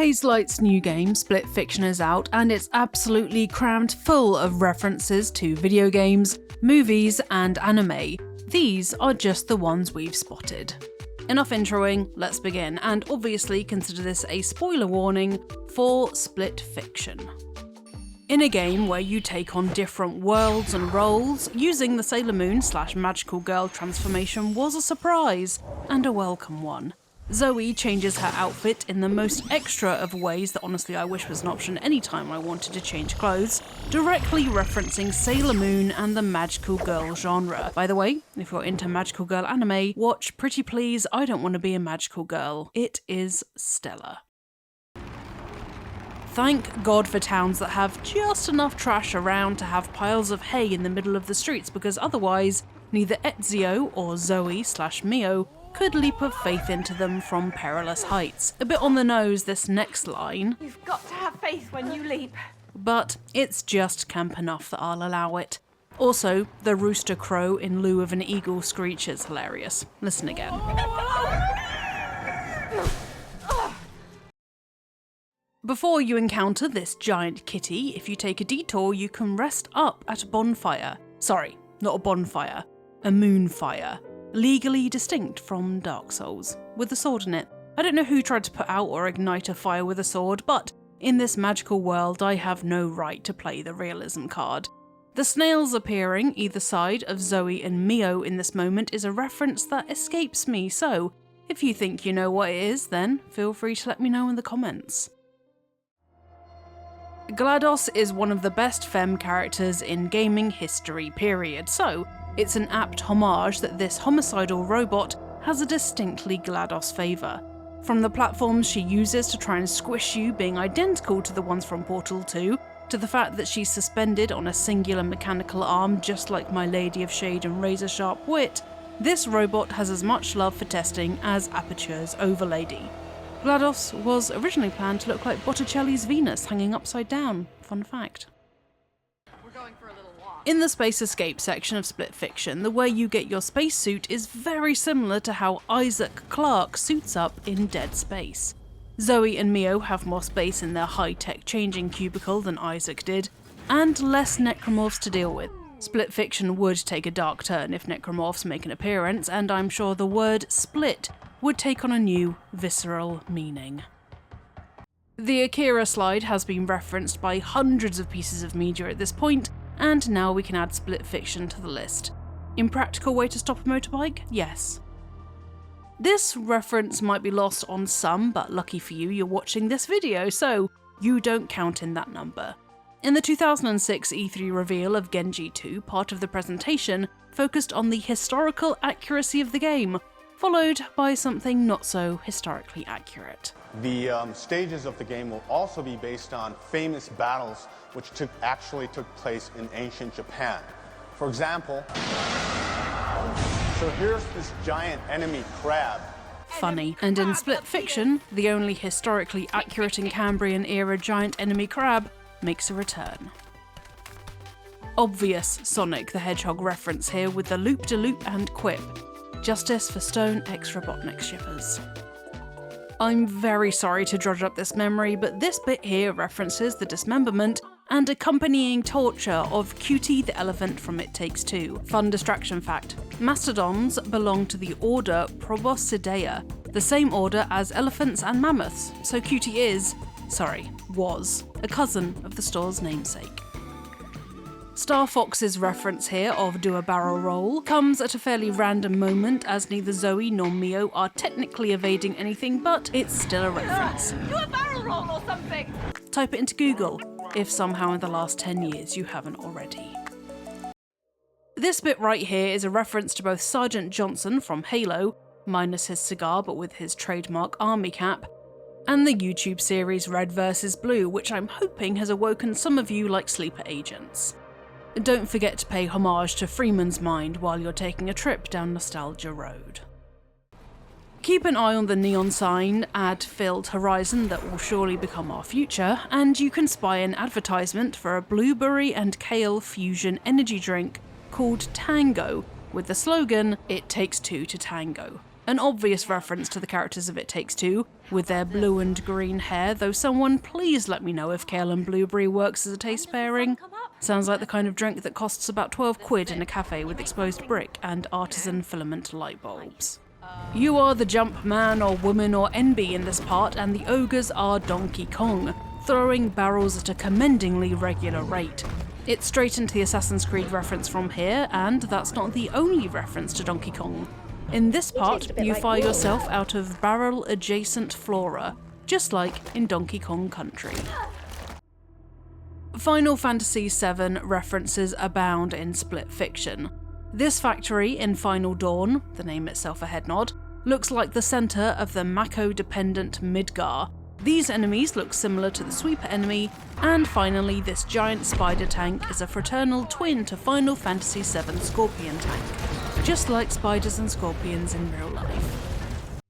Hazelight's new game, Split Fiction, is out, and it's absolutely crammed full of references to video games, movies, and anime. These are just the ones we've spotted. Enough introing, let's begin, and obviously consider this a spoiler warning for Split Fiction. In a game where you take on different worlds and roles, using the Sailor Moon / Magical Girl transformation was a surprise, and a welcome one. Zoe changes her outfit in the most extra of ways that honestly I wish was an option anytime I wanted to change clothes, directly referencing Sailor Moon and the Magical Girl genre. By the way, if you're into Magical Girl anime, watch Pretty Please I Don't Want to Be a Magical Girl. It is stellar. Thank God for towns that have just enough trash around to have piles of hay in the middle of the streets, because otherwise neither Ezio or Zoe / Mio could leap of faith into them from perilous heights. A bit on the nose, this next line. You've got to have faith when you leap. But it's just camp enough that I'll allow it. Also, the rooster crow in lieu of an eagle screech is hilarious. Listen again. Before you encounter this giant kitty, if you take a detour, you can rest up at a bonfire. Sorry, not a bonfire, a moonfire. Legally distinct from Dark Souls, with a sword in it. I don't know who tried to put out or ignite a fire with a sword, but in this magical world I have no right to play the realism card. The snails appearing either side of Zoe and Mio in this moment is a reference that escapes me, so if you think you know what it is, then feel free to let me know in the comments. GLaDOS is one of the best femme characters in gaming history, period, so it's an apt homage that this homicidal robot has a distinctly GLaDOS favour. From the platforms she uses to try and squish you being identical to the ones from Portal 2, to the fact that she's suspended on a singular mechanical arm just like my Lady of Shade and Razor Sharp Wit, this robot has as much love for testing as Aperture's Overlady. GLaDOS was originally planned to look like Botticelli's Venus hanging upside down. Fun fact. In the Space Escape section of Split Fiction, the way you get your spacesuit is very similar to how Isaac Clarke suits up in Dead Space. Zoe and Mio have more space in their high-tech changing cubicle than Isaac did, and less necromorphs to deal with. Split Fiction would take a dark turn if necromorphs make an appearance, and I'm sure the word split would take on a new, visceral meaning. The Akira slide has been referenced by hundreds of pieces of media at this point, and now we can add Split Fiction to the list. Impractical way to stop a motorbike? Yes. This reference might be lost on some, but lucky for you, you're watching this video, so you don't count in that number. In the 2006 E3 reveal of Genji 2, part of the presentation focused on the historical accuracy of the game, followed by something not so historically accurate. The stages of the game will also be based on famous battles which actually took place in ancient Japan. For example, so here's this giant enemy crab. Funny. And in Split Fiction, the only historically accurate in Cambrian era giant enemy crab makes a return. Obvious Sonic the Hedgehog reference here with the loop-de-loop and quip. Justice for Stone X Robotnik shippers. I'm very sorry to dredge up this memory, but this bit here references the dismemberment and accompanying torture of Cutie the elephant from It Takes Two. Fun distraction fact: mastodons belong to the order Proboscidea, the same order as elephants and mammoths, so Cutie was a cousin of the store's namesake. Star Fox's reference here of do a barrel roll comes at a fairly random moment, as neither Zoe nor Mio are technically evading anything, but it's still a reference. Do a barrel roll or something! Type it into Google, if somehow in the last 10 years you haven't already. This bit right here is a reference to both Sergeant Johnson from Halo, minus his cigar but with his trademark army cap, and the YouTube series Red vs. Blue, which I'm hoping has awoken some of you like sleeper agents. Don't forget to pay homage to Freeman's Mind while you're taking a trip down Nostalgia Road. Keep an eye on the neon sign, ad-filled horizon that will surely become our future, and you can spy an advertisement for a blueberry and kale fusion energy drink called Tango, with the slogan, "It takes two to tango." An obvious reference to the characters of It Takes Two, with their blue and green hair, though someone please let me know if kale and blueberry works as a taste pairing. Sounds like the kind of drink that costs about 12 quid in a cafe with exposed brick and artisan filament light bulbs. You are the jump man or woman or NB in this part, and the ogres are Donkey Kong, throwing barrels at a commendingly regular rate. It's straight into the Assassin's Creed reference from here, and that's not the only reference to Donkey Kong. In this part, you fire yourself out of barrel-adjacent flora, just like in Donkey Kong Country. Final Fantasy VII references abound in split fiction. This factory in Final Dawn, the name itself a head nod, looks like the centre of the Mako-dependent Midgar. These enemies look similar to the Sweeper enemy, and finally this giant spider tank is a fraternal twin to Final Fantasy VII Scorpion tank, just like spiders and scorpions in real life.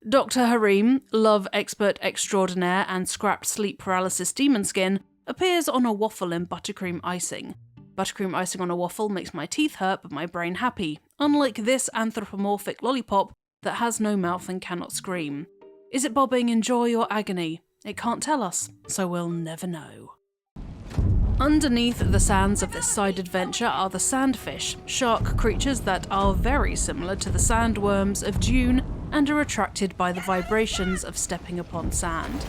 Dr. Harim, love expert extraordinaire and scrapped sleep paralysis demon skin, appears on a waffle in buttercream icing. Buttercream icing on a waffle makes my teeth hurt but my brain happy, unlike this anthropomorphic lollipop that has no mouth and cannot scream. Is it bobbing in joy or agony? It can't tell us, so we'll never know. Underneath the sands of this side adventure are the sandfish, shark creatures that are very similar to the sandworms of Dune and are attracted by the vibrations of stepping upon sand.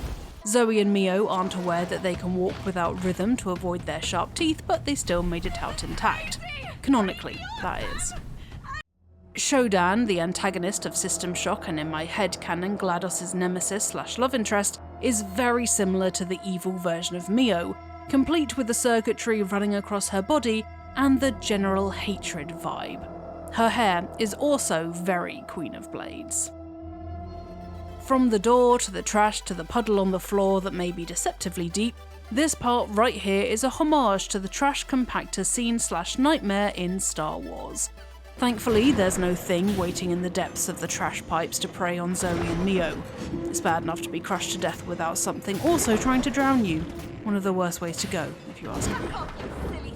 Zoe and Mio aren't aware that they can walk without rhythm to avoid their sharp teeth, but they still made it out intact. Canonically, that is. Shodan, the antagonist of System Shock and in my headcanon GLaDOS' nemesis/love interest, is very similar to the evil version of Mio, complete with the circuitry running across her body and the general hatred vibe. Her hair is also very Queen of Blades. From the door to the trash to the puddle on the floor that may be deceptively deep, this part right here is a homage to the trash compactor scene/nightmare in Star Wars. Thankfully, there's no thing waiting in the depths of the trash pipes to prey on Zoe and Mio. It's bad enough to be crushed to death without something also trying to drown you. One of the worst ways to go, if you ask me.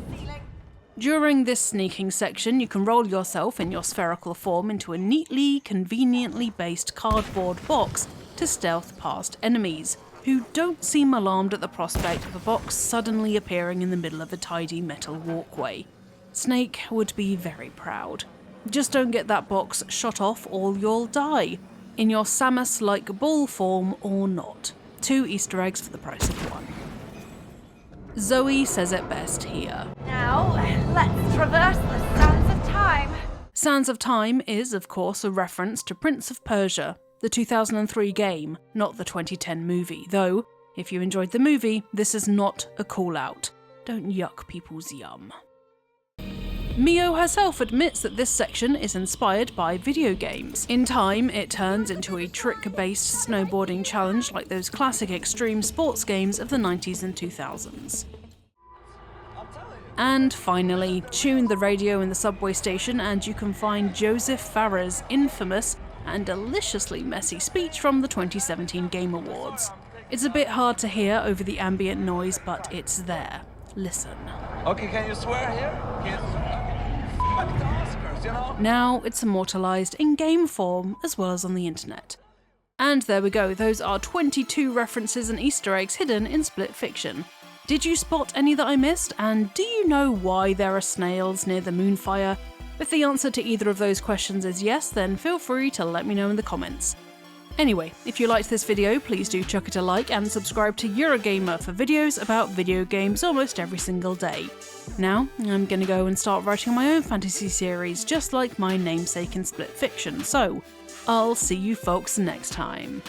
During this sneaking section, you can roll yourself in your spherical form into a neatly, conveniently based cardboard box to stealth past enemies, who don't seem alarmed at the prospect of a box suddenly appearing in the middle of a tidy metal walkway. Snake would be very proud. Just don't get that box shot off or you'll die, in your Samus-like ball form or not. 2 Easter eggs for the price of 1. Zoe says it best here. Now, let's traverse the sands of time. Sands of Time is, of course, a reference to Prince of Persia, the 2003 game, not the 2010 movie, though, if you enjoyed the movie, this is not a call-out. Don't yuck people's yum. Mio herself admits that this section is inspired by video games. In time, it turns into a trick-based snowboarding challenge like those classic extreme sports games of the 90s and 2000s. And finally, tune the radio in the subway station and you can find Joseph Farah's infamous and deliciously messy speech from the 2017 Game Awards. It's a bit hard to hear over the ambient noise, but it's there. Listen. Okay, can you swear here? Fuck the Oscars, you know? Now it's immortalised in game form as well as on the internet. And there we go, those are 22 references and Easter eggs hidden in Split Fiction. Did you spot any that I missed? And do you know why there are snails near the Moonfire? If the answer to either of those questions is yes, then feel free to let me know in the comments. Anyway, if you liked this video, please do chuck it a like and subscribe to Eurogamer for videos about video games almost every single day. Now, I'm gonna go and start writing my own fantasy series, just like my namesake in Split Fiction, so I'll see you folks next time.